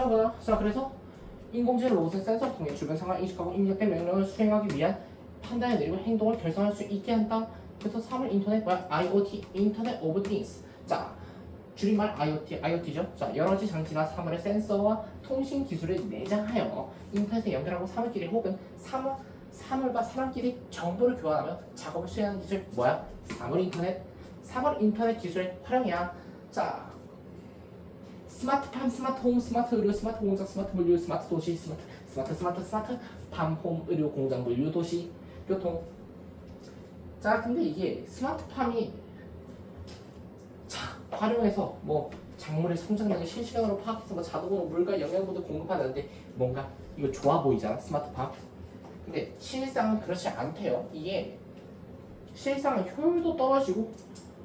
자 보자. 자 그래서 인공지능 로봇은 센서를 통해 주변 상황을 인식하고 입력된 명령을 수행하기 위한 판단을 내리고 행동을 결정할 수 있게 한다. 그래서 3을 인터넷 뭐야? IoT, 인터넷 오브 띵스. 자 줄임말 IoT죠. 자 여러 가지 장치나 사물의 센서와 통신 기술을 내장하여 인터넷에 연결하고 사물끼리 혹은 사물과 사람끼리 정보를 교환하며 작업을 수행하는 기술 뭐야? 사물 인터넷 기술의 활용이야. 자 스마트팜, 스마트홈, 스마트 의료, 스마트 공장, 스마트 물류, 스마트 도시, 스마트 팜홈 의료 공장 물류 도시 교통. 자 근데 이게 스마트팜이 활용해서 뭐 작물의 성장량을 실시간으로 파악해서 뭐 자동으로 물과 영양분을 공급하는데 뭔가 이거 좋아 보이잖아 스마트팜. 근데 실상은 그렇지 않대요. 이게 실상은 효율도 떨어지고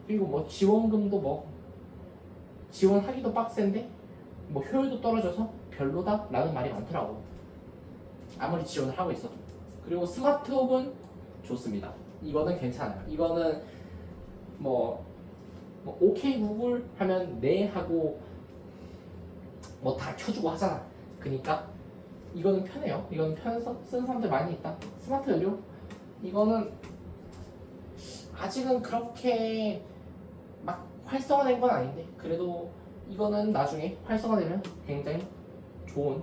그리고 뭐 지원금도 뭐 지원하기도 빡센데 뭐 효율도 떨어져서 별로다 라는 말이 많더라고. 아무리 지원을 하고 있어도. 그리고 스마트홈은 좋습니다. 이거는 괜찮아요. 이거는 뭐 오케이 구글 하면 네 하고 뭐 다 켜주고 하잖아. 그니까 이거는 편해요. 이거는 편해서 쓰는 사람들 많이 있다. 스마트 의료 이거는 아직은 그렇게 막 활성화된 건 아닌데 그래도 이거는 나중에 활성화되면 굉장히 좋은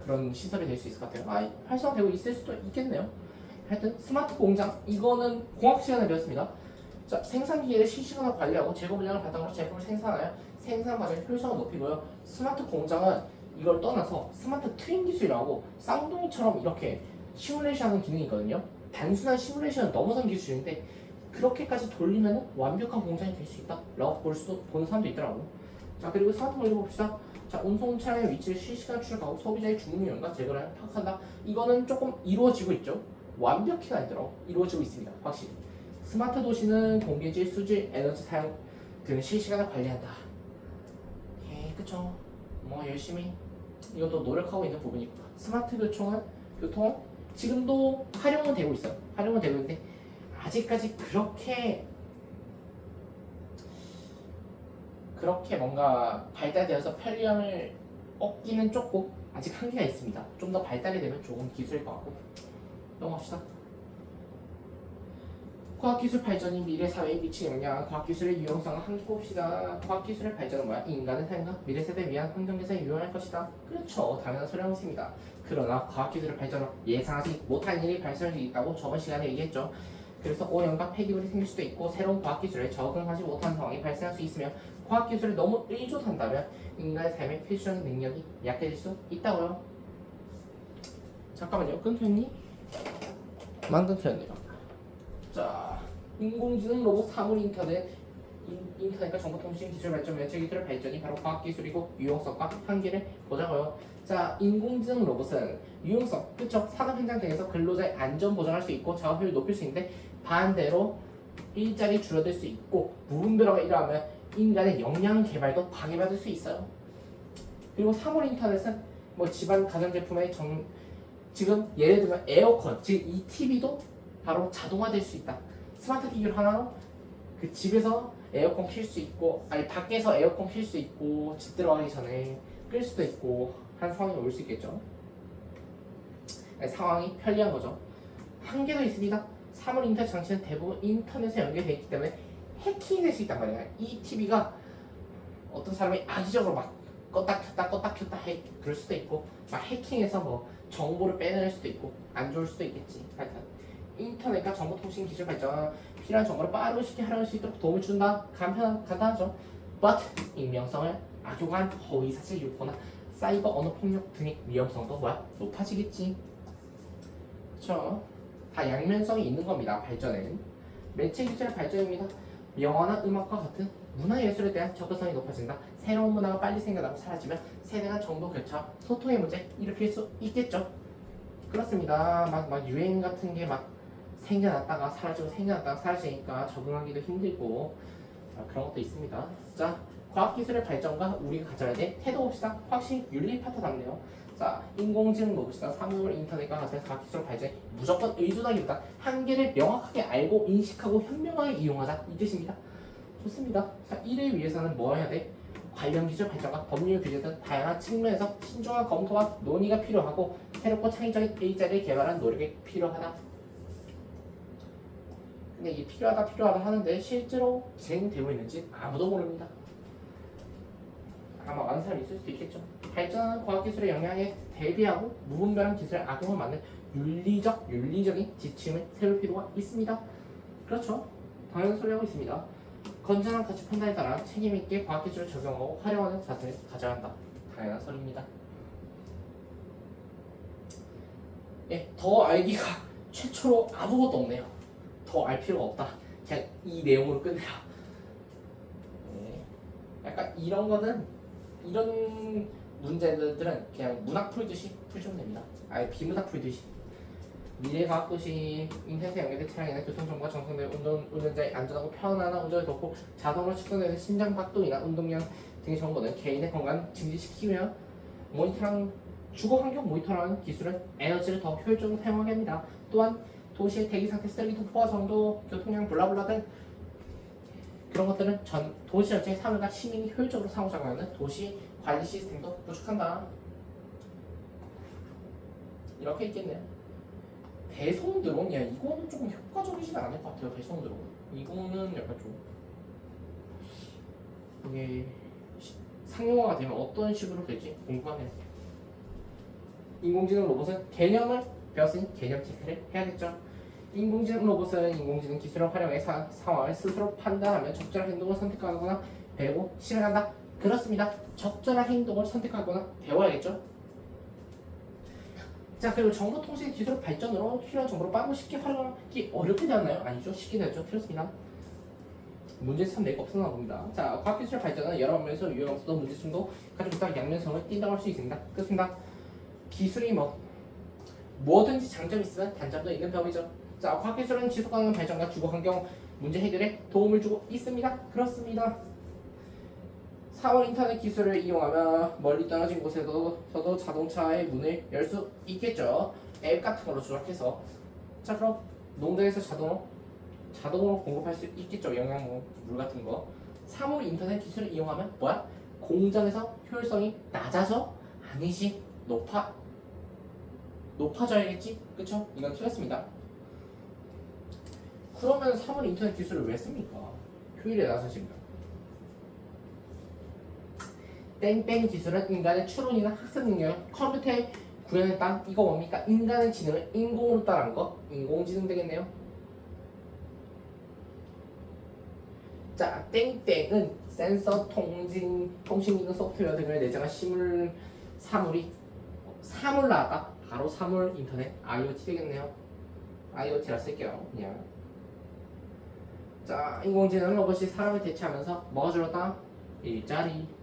그런 시설이 될 수 있을 것 같아요. 활성화되고 있을 수도 있겠네요. 하여튼 스마트 공장 이거는 공학 시간에 배웠습니다. 자, 생산 기계를 실시간으로 관리하고 재고 물량을 바탕으로 제품을 생산하여 생산 과정의 효율성을 높이고요. 스마트 공장은 이걸 떠나서 스마트 트윈 기술이라고 쌍둥이처럼 이렇게 시뮬레이션하는 기능이 있거든요. 단순한 시뮬레이션을 넘어선 기술인데 그렇게까지 돌리면 완벽한 공장이 될 수 있다라고 보는 사람도 있더라고. 자 그리고 스마트 물류 봅시다. 자 운송 차량의 위치를 실시간 추적하고 소비자의 주문 요인과 제거를 파악한다. 이거는 조금 이루어지고 있죠. 완벽히는 아니더라고. 이루어지고 있습니다. 확실히. 스마트 도시는 공기질, 수질, 에너지 사용 등을 실시간으로 관리한다. 예, 그쵸. 뭐 열심히 이것도 노력하고 있는 부분이고. 스마트 교통은 지금도 활용은 되고 있어요. 활용은 되고 있는데 아직까지 그렇게 뭔가 발달되어서 편리함을 얻기는 조금 아직 한계가 있습니다. 좀 더 발달이 되면 좋은 기술일 것 같고. 넘어갑시다. 과학기술 발전이 미래 사회에 미치는 영향, 과학기술의 유용성을 함께 봅시다. 과학기술의 발전은 뭐야? 인간의 삶과 미래 세대를 위한 환경 개선에 유용할 것이다. 그렇죠. 당연한 소리라고 있습니다. 그러나 과학기술의 발전은 예상하지 못한 일이 발생할 수 있다고 저번 시간에 얘기했죠. 그래서 오염과 폐기물이 생길 수도 있고 새로운 과학기술에 적응하지 못한 상황이 발생할 수 있으며 과학기술에 너무 의존한다면 인간의 삶의 필수적인 능력이 약해질 수 있다고요. 잠깐만요. 끊겼니? 끊겼네요. 자, 인공지능 로봇 사물 인터넷과 정보통신 기술 발전, 매체 기술의 발전이 바로 과학기술이고 유용성과 한계를 보자고요. 자, 인공지능 로봇은 유용성, 그쵸? 산업 현장 등에서 근로자의 안전 보장할 수 있고 작업 효율을 높일 수 있는데 반대로 일자리 줄어들 수 있고 무분별화가 일어나면 인간의 역량 개발도 방해받을 수 있어요. 그리고 사물 인터넷은 뭐 집안 가전제품의 지금 예를 들면 에어컨, 즉 이 TV도 바로 자동화될 수 있다. 스마트 기기를 하나로 그 집에서 에어컨 킬 수 있고 아니 밖에서 에어컨 킬 수 있고 집 들어가기 전에 끌 수도 있고 한 상황이 올 수 있겠죠. 상황이 편리한 거죠. 한계도 있습니다. 사물 인터넷 장치는 대부분 인터넷에 연결되어 있기 때문에 해킹될 수 있단 말이야. 이 TV가 어떤 사람이 악의적으로 막 껐다 켰다 해 그럴 수도 있고 막 해킹해서 뭐 정보를 빼낼 수도 있고 안 좋을 수도 있겠지. 하여튼 인터넷과 정보통신 기술 발전 필요한 정보를 빠르고 쉽게 활용할 수 있도록 도움을 준다. 간단하죠. But 익명성을 악용한 허위사실 유포나 사이버 언어 폭력 등의 위험성도 높아지겠지. 그쵸? 다 양면성이 있는 겁니다. 발전에는 매체 기술의 발전입니다. 영화나 음악과 같은 문화예술에 대한 접근성이 높아진다. 새로운 문화가 빨리 생겨나고 사라지면 세대 간 정보 교차, 소통의 문제 일으킬 수 있겠죠. 그렇습니다. 막 유행 같은 게 막 생겨났다가 사라지고 생겨났다가 사라지니까 적응하기도 힘들고 그런 것도 있습니다. 자, 과학기술의 발전과 우리가 가져야 될 태도 봅시다. 확실히 윤리 파트 남네요. 자, 인공지능 로봇이나 사물 인터넷과 같은 과학기술 발전에 무조건 의존하기보다 한계를 명확하게 알고 인식하고 현명하게 이용하자 이 뜻입니다. 좋습니다. 자, 이를 위해서는 뭐 해야 돼? 관련 기술 발전과 법률 규제 등 다양한 측면에서 신중한 검토와 논의가 필요하고 새롭고 창의적인 일자리를 개발하는 노력이 필요하다. 근데 이게 필요하다 하는데 실제로 진행되고 있는지 아무도 모릅니다. 아마 아는 사람이 있을 수도 있겠죠. 발전하는 과학기술의 영향에 대비하고 무분별한 기술의 악용을 막는 윤리적인 지침을 세울 필요가 있습니다. 그렇죠. 당연한 소리 하고 있습니다. 건전한 가치 판단에 따라 책임있게 과학기술을 적용하고 활용하는 자세를 가져야 한다. 당연한 소리입니다. 예, 더 알기가 최초로 아무것도 없네요. 더 알 필요가 없다. 그냥 이 내용으로 끝내라. 예, 약간 이런 문제들은 그냥 문학 풀듯이 풀시면 됩니다. 아예 비문학 풀듯이. 미래과학도시 인터넷에 연결된 차량이나 교통정보가 정상되어 운전자의 안전하고 편안한 운전을 돕고 자동으로 측정되는 심장박동이나 운동량 등의 정보는 개인의 건강을 증진시키며 주거 환경 모니터라는 기술은 에너지를 더 효율적으로 사용하게 합니다. 또한 도시의 대기상태, 쓰레기 도포화 정도, 교통량 블라블라 등 그런 것들은 도시 전체의 사회가 시민이 효율적으로 상호작용하는 도시 관리 시스템도 구축한다. 이렇게 있겠네요. 배송 드론? 야, 이거는 조금 효과적이진 않을 것 같아요. 배송 드론. 이거는 약간 좀 이게 상용화가 되면 어떤 식으로 될지 궁금하네요. 인공지능 로봇은 개념을 배웠으니 개념 체크를 해야겠죠. 인공지능 로봇은 인공지능 기술을 활용해 상황을 스스로 판단하며 적절한 행동을 선택하거나 배우고 실행한다. 그렇습니다. 적절한 행동을 선택하거나 배워야겠죠. 자, 그리고 정보통신 기술 발전으로 필요한 정보를 빠르고 쉽게 활용하기 어렵게 되었나요? 아니죠. 쉽게 되었죠. 그렇습니다. 문제는 참 내가 없었나 봅니다. 자, 과학기술 발전은 여러 면에서 유용하면서도 문제점도 가지고 있다. 양면성을 띈다고 할 수 있습니다. 그렇습니다. 기술이 뭐든지 장점이 있으면 단점도 있는 법이죠. 자, 과학기술은 지속가능한 발전과 주거환경 문제 해결에 도움을 주고 있습니다. 그렇습니다. 4월 인터넷 기술을 이용하며 멀리 떨어진 곳에서도 자동차의 문을 열 수 있겠죠. 앱 같은 걸로 조작해서. 자, 그럼 농장에서 자동으로 공급할 수 있겠죠. 영양물 같은 거. 3월 인터넷 기술을 이용하면 뭐야? 공장에서 효율성이 낮아져? 아니지. 높아져야겠지? 그쵸? 이건 틀렸습니다. 그러면 3월 인터넷 기술을 왜 씁니까? 효율이 낮아집니다. 땡땡 기술은 인간의 추론이나 학습 능력을 컴퓨터에 구현했다. 이거 뭡니까? 인간의 지능을 인공으로 따라한 거. 인공지능 되겠네요. 자, 땡땡은 센서, 통신기능 소프트웨어 등을 내장한 사물 나왔다. 바로 사물 인터넷 IoT 되겠네요. IoT라 쓸게요. 그냥. 자, 인공지능 로봇이 사람을 대체하면서 뭐가 줄었다? 일자리.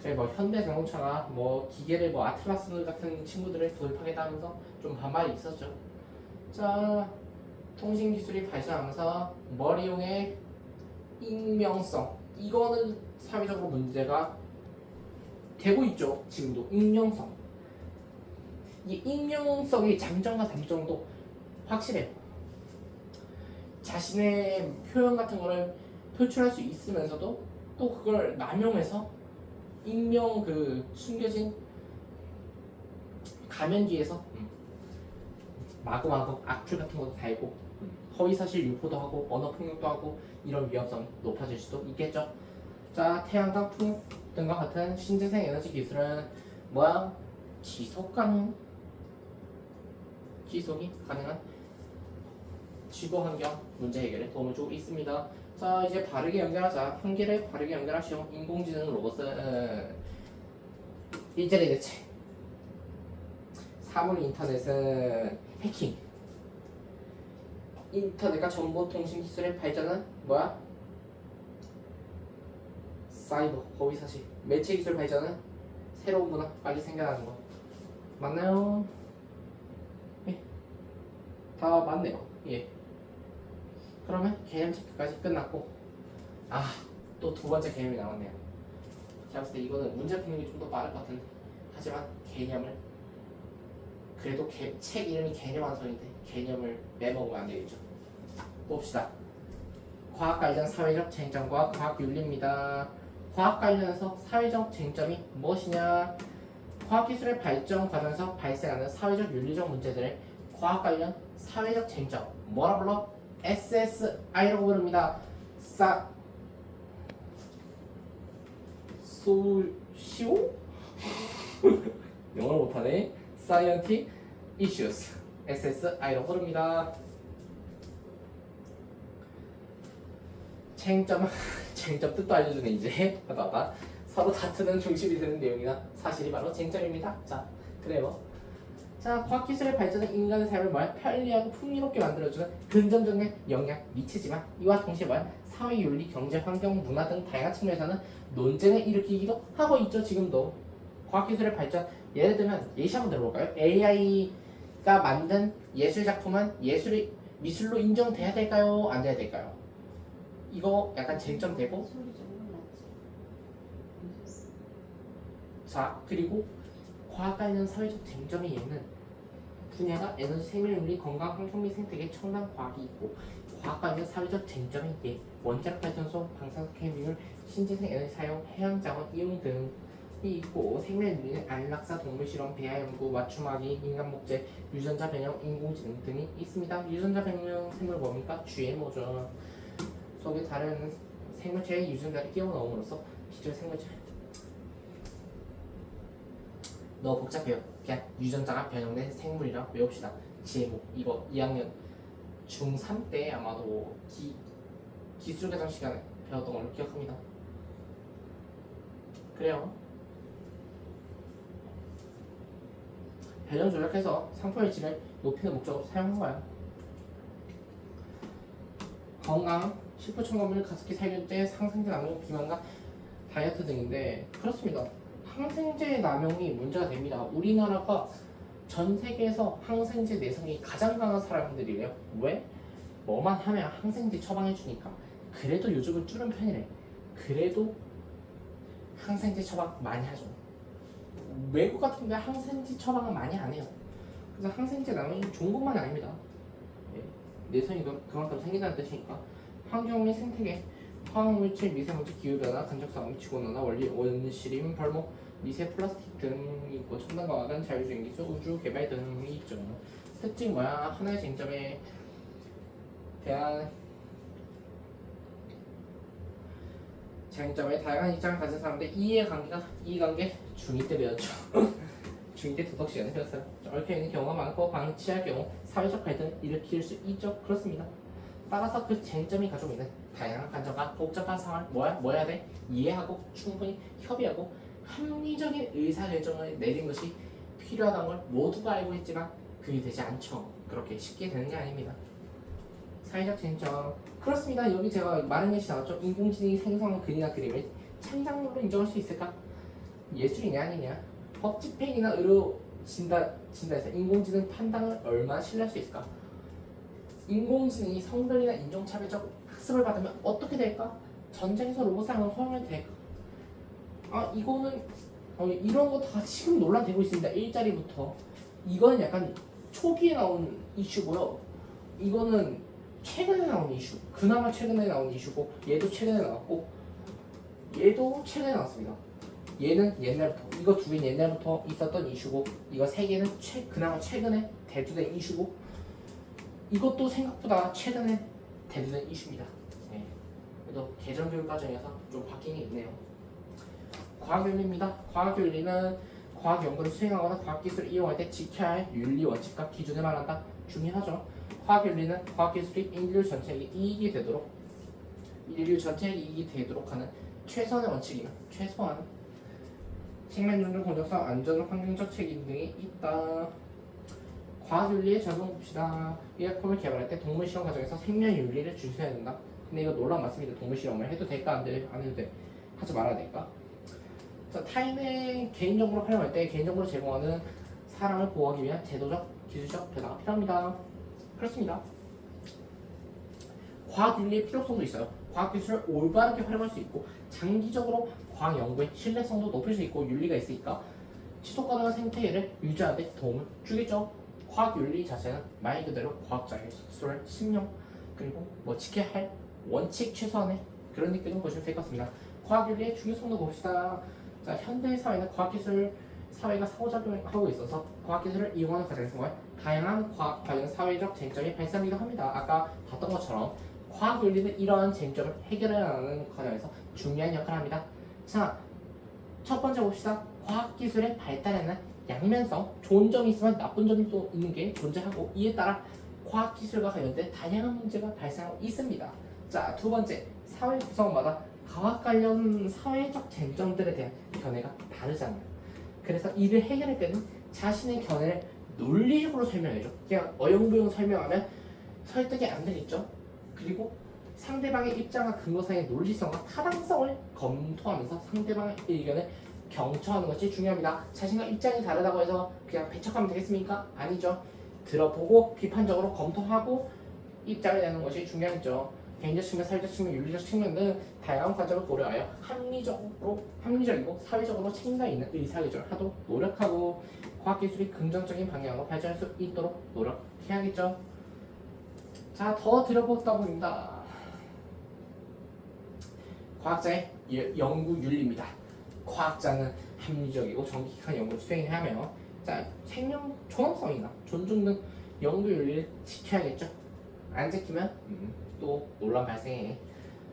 그래, 현대자동차가 기계를 아틀라스 같은 친구들을 도입하겠다 하면서 좀 반발이 있었죠. 자, 통신기술이 발전하면서 뭘 이용해? 익명성. 이거는 사회적으로 문제가 되고 있죠. 지금도 익명성. 이 익명성의 장점과 단점도 확실해요. 자신의 표현 같은 거를 표출할 수 있으면서도 또 그걸 남용해서 익명 숨겨진 가면 뒤에서 마구마구 악플 같은 것도 달고 허위사실 유포도 하고 언어 폭력도 하고 이런 위험성이 높아질 수도 있겠죠. 자, 태양광 풍 등과 같은 신재생 에너지 기술은 지속이 가능한 지구 환경 문제 해결에 도움을 주고 있습니다. 자, 이제 바르게 연결하자. 한계를 바르게 연결하시오. 인공지능 로봇은 일자리 대체. 사물 인터넷은 해킹. 인터넷과 정보통신 기술의 발전은 사이버, 허위사실. 매체 기술 발전은 새로운 문화 빨리 생겨나는 거. 맞나요? 예. 다 맞네요. 예. 그러면 개념 체크까지 끝났고, 또 두 번째 개념이 나왔네요. 제가 봤을 때 이거는 문제 푸는 게 좀 더 빠를 것 같은데, 하지만 개념을 그래도 책 이름이 개념 완성인데 개념을 빼먹으면 안 되겠죠. 봅시다. 과학 관련 사회적 쟁점과 과학 윤리입니다. 과학 관련해서 사회적 쟁점이 무엇이냐? 과학기술의 발전 과정에서 발생하는 사회적 윤리적 문제들을 과학 관련 사회적 쟁점 뭐라 불러? SSI라고 부릅니다. 소시오? 영어를 못하네. Scientific Issues SSI라고 부릅니다. 쟁점 뜻도 알려주네 이제. 하다가 서로 다투는 중심이 되는 내용이나 사실이 바로 쟁점입니다. 자, 그래요. 자, 과학기술의 발전은 인간의 삶을 편리하고 풍요롭게 만들어주는 긍정적인 영향 미치지만 이와 동시에 사회, 윤리, 경제, 환경, 문화 등 다양한 측면에서는 논쟁을 일으키기도 하고 있죠. 지금도 과학기술의 발전 예를 들면 예시 한번 들어볼까요? AI가 만든 예술 작품은 미술로 인정돼야 될까요? 안 돼야 될까요? 이거 약간 쟁점되고. 자, 그리고 과학 관련 사회적 쟁점이 있는 분야가 에너지, 생명윤리, 건강, 환경 및 생태계, 첨단 과학이 있고 과학 관련 사회적 쟁점이 원자력 발전소, 방사능 핵미물, 신재생 에너지 사용, 해양 자원 이용 등이 있고 생명윤리는 안락사, 동물 실험, 배아 연구, 맞춤아기, 인간 목재, 유전자 변형, 인공지능 등이 있습니다. 유전자 변형 생물 뭡니까? GMO죠. 속에 다른 생물체의 유전자를 끼워 넣음으로써 기존 생물체 너무 복잡해요. 그냥 유전자가 변형된 생물이라 외웁시다. GMO 이거 2학년 중3 때 아마도 기술개정 시간에 배웠던 걸로 기억합니다. 그래요. 변형 조작해서 상품의 질을 높이는 목적으로 사용한 거야. 건강, 식품 첨가물, 가습기 살균제, 항생제 남용, 비만과 다이어트 등인데 그렇습니다. 항생제 남용이 문제가 됩니다. 우리나라가 전 세계에서 항생제 내성이 가장 강한 사람들이래요. 왜? 뭐만 하면 항생제 처방해주니까. 그래도 요즘은 줄은 편이래. 그래도 항생제 처방 많이 하죠. 외국 같은 데 항생제 처방은 많이 안 해요. 그래서 항생제 남용이 좋은 것만이 아닙니다. 내성이 그만큼 생긴다는 뜻이니까. 환경 및 생태계, 화학물질, 미세먼지, 기후변화, 간접사고, 지구온난화, 원시림, 벌목, 미세 플라스틱 등이 있고 첨단과학은 자율주행 기술, 우주 개발 등이 있죠. 특징 뭐야? 하나의 쟁점에 대한 쟁점에 다양한 입장을 가진 사람들 이해관계 중2 때 배웠죠. 중2 때 도덕 시간에 배웠어요. 얽혀 있는 경우가 많고 방치할 경우 사회적 갈등을 일으킬 수 있죠. 그렇습니다. 따라서 그 쟁점이 가지고 있는 다양한 관점과 복잡한 상황을 뭐 해야 돼? 이해하고 충분히 협의하고 합리적인 의사결정을 내린 것이 필요하다는 걸 모두가 알고 있지만 그게 되지 않죠. 그렇게 쉽게 되는 게 아닙니다. 사회적 쟁점 그렇습니다. 여기 제가 많은 예시 나왔죠. 인공지능이 생성한 글이나 그림을 창작물로 인정할 수 있을까? 예술이냐 아니냐? 법 집행이나 의료 진단에서 인공지능 판단을 얼마나 신뢰할 수 있을까? 인공지능이 성별이나 인종차별적 학습을 받으면 어떻게 될까? 전쟁에서 로봇 사용을 허용해도 될까? 이거는 이런 거 다 지금 논란되고 있습니다. 일자리부터. 이거는 약간 초기에 나온 이슈고요. 이거는 최근에 나온 이슈. 그나마 최근에 나온 이슈고 얘도 최근에 나왔고 얘도 최근에 나왔습니다. 얘는 옛날부터 이거 두 개는 옛날부터 있었던 이슈고 이거 세 개는 그나마 최근에 대두된 이슈고 이것도 생각보다 최근에 대두된 이슈입니다. 네. 그래도 개정 교육 과정에서 좀 바뀐 게 있네요. 과학윤리입니다. 과학윤리는 과학 연구를 수행하거나 과학기술을 이용할 때 지켜야 할 윤리 원칙과 기준을 말한다. 중요하죠. 과학윤리는 과학기술이 인류 전체에게 이익이 되도록 하는 최선의 원칙이며 최소한 생명 존중, 공정성, 안전, 환경적 책임 등이 있다. 과학윤리의 적용 봅시다. 의약품을 개발할 때 동물 실험 과정에서 생명윤리를 준수해야 된다. 근데 이거 논란 많습니다. 동물 실험을 해도 될까 안 해도 돼? 하지 말아야 될까? 자, 타인의 개인정보를 활용할 때 개인정보를 제공하는 사람을 보호하기 위한 제도적, 기술적 변화가 필요합니다. 그렇습니다. 과학윤리의 필요성도 있어요. 과학기술을 올바르게 활용할 수 있고 장기적으로 과학 연구의 신뢰성도 높일 수 있고 윤리가 있으니까 지속가능한 생태계를 유지하는 데 도움을 주겠죠. 과학윤리 자체는 말 그대로 과학자의 기술을 신용 그리고 지켜야 할 원칙 최소한의 그런 느낌으로 보시면 될 것 같습니다. 과학윤리의 중요성도 봅시다. 자, 현대 사회는 과학기술 사회가 상호작용하고 있어서 과학기술을 이용하는 과정에서 다양한 과학 관련 사회적 쟁점이 발생하기도 합니다. 아까 봤던 것처럼 과학윤리는 이러한 쟁점을 해결하는 과정에서 중요한 역할을 합니다. 자, 첫 번째 봅시다. 과학기술의 발달에는 양면성, 좋은 점이 있으면 나쁜 점이 또 있는 게 존재하고 이에 따라 과학기술과 관련된 다양한 문제가 발생하고 있습니다. 자, 두 번째, 사회 구성마다 과학 관련 사회적 쟁점들에 대한 견해가 다르잖아요. 그래서 이를 해결할 때는 자신의 견해를 논리적으로 설명해줘. 그냥 어영부영 설명하면 설득이 안 되겠죠. 그리고 상대방의 입장과 근거상의 논리성과 타당성을 검토하면서 상대방의 의견을 경청하는 것이 중요합니다. 자신과 입장이 다르다고 해서 그냥 배척하면 되겠습니까? 아니죠. 들어보고 비판적으로 검토하고 입장을 내는 것이 중요하죠. 개인적 측면, 사회적 측면, 윤리적 측면 등 다양한 관점을 고려하여 합리적이고 사회적으로 책임감 있는 의사결정을 하도록 노력하고 과학기술이 긍정적인 방향으로 발전할 수 있도록 노력해야겠죠. 자, 더 들어보다 보입니다. 과학자의 연구 윤리입니다. 과학자는 합리적이고 정직한 연구를 수행해야 하며, 자, 생명 존엄성이나 존중 등 연구 윤리를 지켜야겠죠. 안 지키면 또 논란 발생해.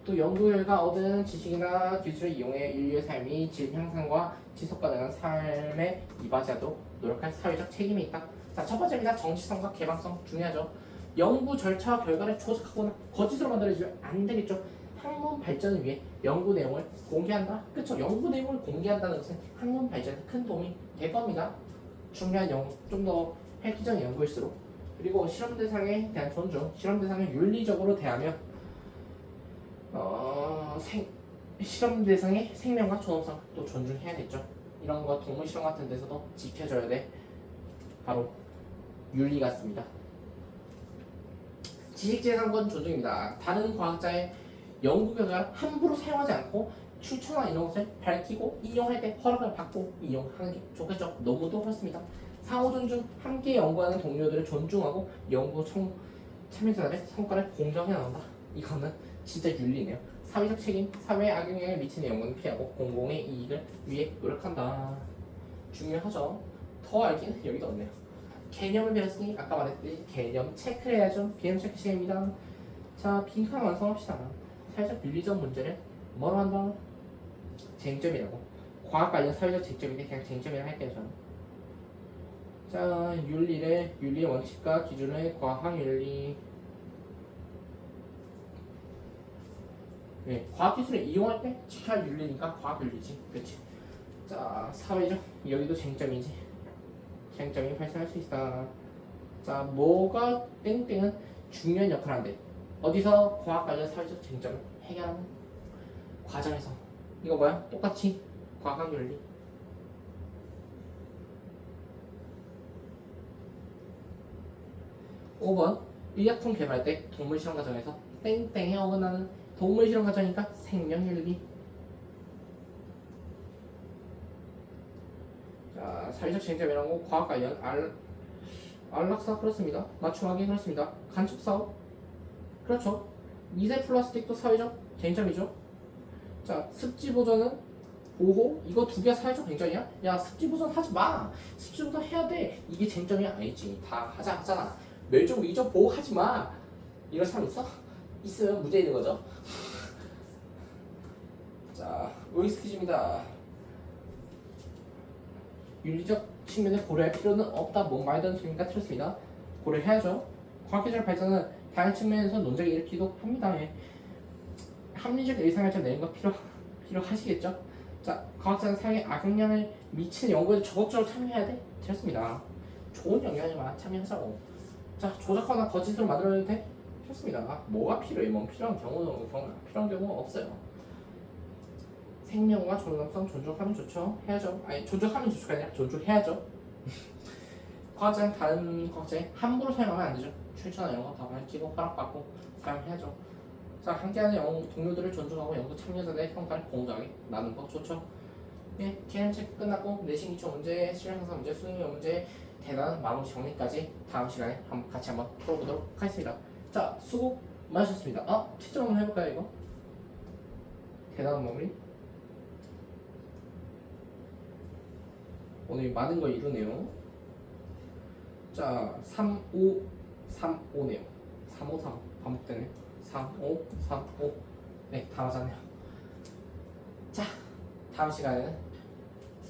또 연구 결과 얻은 지식이나 기술을 이용해 인류의 삶이 질 향상과 지속 가능한 삶에 이바지하도록 노력할 사회적 책임이 있다. 자, 첫 번째입니다. 정치성과 개방성 중요하죠. 연구 절차와 결과를 조작하거나 거짓으로 만들어지면 안 되겠죠. 학문 발전을 위해 연구 내용을 공개한다. 그렇죠. 연구 내용을 공개한다는 것은 학문 발전에 큰 도움이 될 겁니다. 중요한 좀 더 획기적인 연구일수록. 그리고 실험 대상에 대한 존중, 실험 대상을 윤리적으로 대하며 실험 대상의 생명과 존엄성 또 존중해야겠죠. 이런 거 동물 실험 같은 데서도 지켜줘야 돼. 바로 윤리 같습니다. 지식재산권 존중입니다. 다른 과학자의 연구 결과를 함부로 사용하지 않고 출처나 이런 것을 밝히고 인용할 때 허락을 받고 이용하는 게 좋겠죠. 너무도 그렇습니다. 상호 존중, 함께 연구하는 동료들을 존중하고 연구 참여자들의 성과를 공정해 나온다. 이거는 진짜 윤리네요. 사회적 책임, 사회에 악영향을 미치는 연구는 피하고 공공의 이익을 위해 노력한다. 중요하죠. 더 알기는 여기도 없네요. 개념을 배웠으니 아까 말했듯이 개념 체크를 해야죠. 개념 체크 시간입니다. 자, 빈칸 완성합시다. 사회적 윤리적 문제를 뭐로 한다? 쟁점이라고. 과학 관련 사회적 쟁점인데 그냥 쟁점이라 할게요. 저는. 자, 윤리의 원칙과 기준의 과학윤리. 네, 과학기술을 이용할 때 지켜야 할 윤리니까 과학윤리지. 그치? 자, 사회적, 여기도 쟁점이지. 쟁점이 발생할 수 있다. 자, 뭐가 땡땡은 중요한 역할을 한대. 어디서? 과학 관련 사회적 쟁점을 해결하는 과정에서. 이거 뭐야? 똑같이 과학윤리. 5번, 의약품 개발 때 동물 실험 과정에서 땡땡에 어긋나는 동물 실험 과정이니까 생명윤리. 자, 사회적 쟁점이란 거 과학 관련 안락사 그렇습니다. 맞춤하기 그렇습니다. 간첩 사업 그렇죠. 미세 플라스틱도 사회적 쟁점이죠. 자, 습지 보존은 보호 이거 두 개가 사회적 쟁점이야? 야, 습지 보존 하지 마. 습지 보존 해야 돼. 이게 쟁점이 아니지. 다 하잖아. 멸종 위적 보호하지 마. 이런 사람 있어? 있으면 문제 있는 거죠. 자, OX 퀴즈입니다. 윤리적 측면을 고려할 필요는 없다. 뭔 말도 안 되니까 틀렸습니다. 고려해야죠. 과학기술 발전은 다른 측면에서 논쟁을 일으키기도 합니다. 예. 합리적 의사결정 내는 거 필요하시겠죠? 자, 과학자는 사회에 악영향을 미치는 연구에 적극적으로 참여해야 돼? 틀렸습니다. 좋은 영향에만 참여하자고. 자, 조작하거나 거짓으로 만들어도 돼? 좋습니다. 뭐가 필요해? 뭐 필요한 경우는 필요한 경우는 없어요. 생명과 존엄성 존중하면 좋죠. 해야죠. 아니, 존중하면 좋죠가 아니라 존중해야죠. 과학자는 다른 과학자에 함부로 사용하면 안 되죠. 출처나 이런 거 다 밝히고 허락받고 사용해야죠. 자, 함께하는 동료들을 존중하고 연구 참여자들의 평가를 공정하게 나누는 거 좋죠. 예, 개념 체크 끝났고 내신 기초 문제, 실력 형성 문제, 수능 문제 대단한 마무리 정리까지 다음 시간에 같이 한번 풀어보도록 하겠습니다. 자, 수고 마셨습니다. 채점 한번 해볼까요 이거? 대단한 마무리. 오늘 많은 걸 이루네요. 자, 3, 5, 3, 5네요. 3, 5, 3 반복되네. 3, 5, 3, 5. 네, 다 맞았네요. 자, 다음 시간에는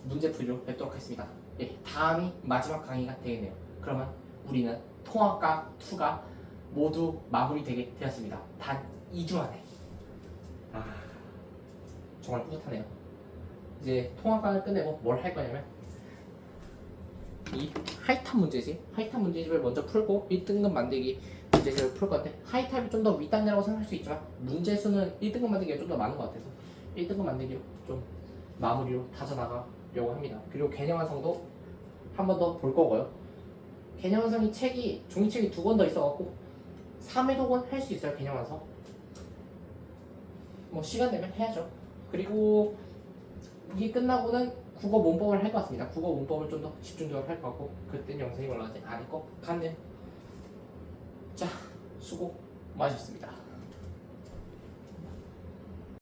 문제풀이로 뵙도록 하겠습니다. 예, 다음이 마지막 강의가 되겠네요. 그러면 우리는 통합과 2가 모두 마무리되게 되었습니다. 단 2주 만에. 정말 뿌듯하네요. 이제 통합과를 끝내고 뭘 할 거냐면 이 하이탑 문제집을 먼저 풀고 1등급 만들기 문제집을 풀 건데 하이탑이 좀 더 윗단계라고 생각할 수 있지만 문제수는 1등급 만들기가 좀 더 많은 것 같아서 1등급 만들기로 좀 마무리로 다져나가려고 합니다. 그리고 개념 완성도 한 번 더 볼 거고요. 개념 완성이 종이책이 2권 더 있어갖고 3회독은 할 수 있어요. 개념 완성 뭐 시간 되면 해야죠. 그리고 이게 끝나고는 국어 문법을 할 것 같습니다. 국어 문법을 좀 더 집중적으로 할 것 같고 그때 영상이 올라가지 않을 것 같네요. 자, 수고 많으셨습니다.